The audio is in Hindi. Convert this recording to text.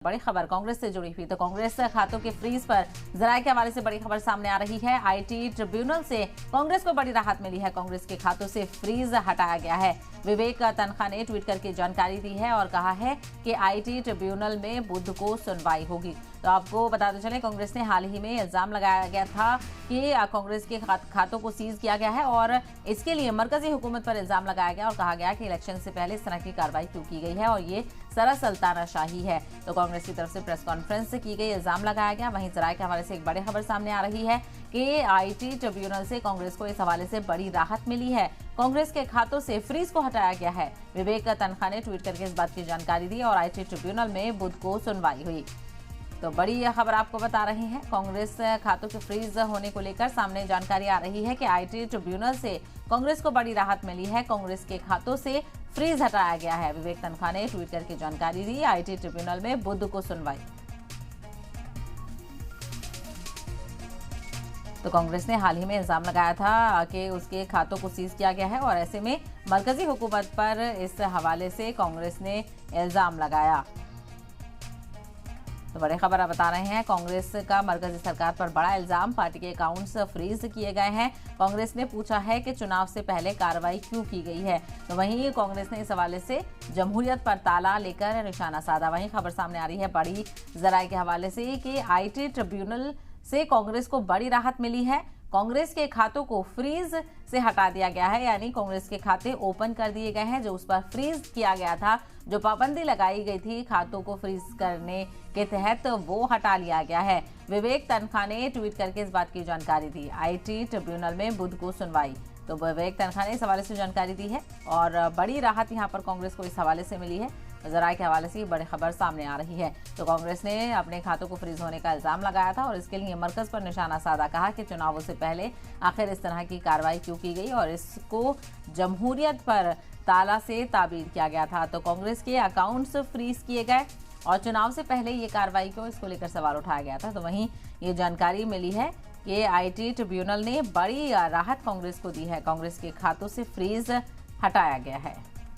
बड़ी खबर कांग्रेस से जुड़ी हुई तो कांग्रेस खातों के फ्रीज पर जराये के हवाले से बड़ी खबर सामने आ रही है। आईटी ट्रिब्यूनल से कांग्रेस को बड़ी राहत मिली है। कांग्रेस के खातों से फ्रीज हटाया गया है। विवेक तनखा ने ट्वीट करके जानकारी दी है और कहा है कि आईटी ट्रिब्यूनल में बुध को सुनवाई होगी। तो आपको बताते चले, कांग्रेस ने हाल ही में इल्जाम लगाया गया था कि कांग्रेस के खातों को सीज किया गया है और इसके लिए मरकजी हुकूमत पर इल्जाम लगाया गया और कहा गया कि इलेक्शन से पहले इस तरह की कार्रवाई क्यों की गई है और ये सरासर तानाशाही है। तो कांग्रेस की तरफ से प्रेस कॉन्फ्रेंस की गई, इल्जाम लगाया गया। वहीं जराये के हवाले से एक बड़ी खबर सामने आ रही है कि आईटी ट्रिब्यूनल से कांग्रेस को इस हवाले से बड़ी राहत मिली है। कांग्रेस के खातों से फ्रीज को हटाया गया है। विवेक तनखा ने ट्वीट करके इस बात की जानकारी दी और आईटी ट्रिब्यूनल में बुध को सुनवाई हुई। तो बड़ी खबर आपको बता रहे हैं, कांग्रेस खातों के फ्रीज होने को लेकर सामने जानकारी आ रही है कि आईटी ट्रिब्यूनल से कांग्रेस को बड़ी राहत मिली है। कांग्रेस के खातों से फ्रीज हटाया गया है। विवेक तनखा ने ट्वीट करके जानकारी दी। आईटी ट्रिब्यूनल में बुध को सुनवाई। तो कांग्रेस ने हाल ही में इल्जाम लगाया था कि उसके खातों को सीज किया गया है और ऐसे में मरकजी हुकूमत पर इस हवाले से कांग्रेस ने इल्जाम लगाया। तो बड़ी खबर आप बता रहे हैं, कांग्रेस का मरकजी सरकार पर बड़ा इल्जाम। पार्टी के अकाउंट्स फ्रीज किए गए हैं। कांग्रेस ने पूछा है कि चुनाव से पहले कार्रवाई क्यों की गई है। तो वहीं कांग्रेस ने इस हवाले से जमहूरियत पर ताला लेकर निशाना साधा। वहीं खबर सामने आ रही है बड़ी जराये के हवाले से कि आईटी ट्रिब्यूनल से कांग्रेस को बड़ी राहत मिली है। कांग्रेस के खातों को फ्रीज से हटा दिया गया है, यानी कांग्रेस के खाते ओपन कर दिए गए हैं। जो उस पर फ्रीज किया गया था, जो पाबंदी लगाई गई थी खातों को फ्रीज करने के तहत, वो हटा लिया गया है। विवेक तनखा ने ट्वीट करके इस बात की जानकारी दी। आईटी ट्रिब्यूनल में बुध को सुनवाई। तो विवेक तनखा ने इस हवाले से जानकारी दी है और बड़ी राहत यहां पर कांग्रेस को इस हवाले से मिली है। जराये के हवाले से बड़ी खबर सामने आ रही है। तो कांग्रेस ने अपने खातों को फ्रीज होने का इल्जाम लगाया था और इसके लिए मरकज पर निशाना साधा। कहा कि चुनावों से पहले आखिर इस तरह की कार्रवाई क्यों की गई और इसको जमहूरियत पर ताला से ताबीर किया गया था। तो कांग्रेस के अकाउंट्स फ्रीज किए गए और चुनाव से पहले ये कार्रवाई क्यों, इसको लेकर सवाल उठाया गया था। तो वहीं ये जानकारी मिली है कि आईटी ट्रिब्यूनल ने बड़ी राहत कांग्रेस को दी है। कांग्रेस के खातों से फ्रीज हटाया गया है।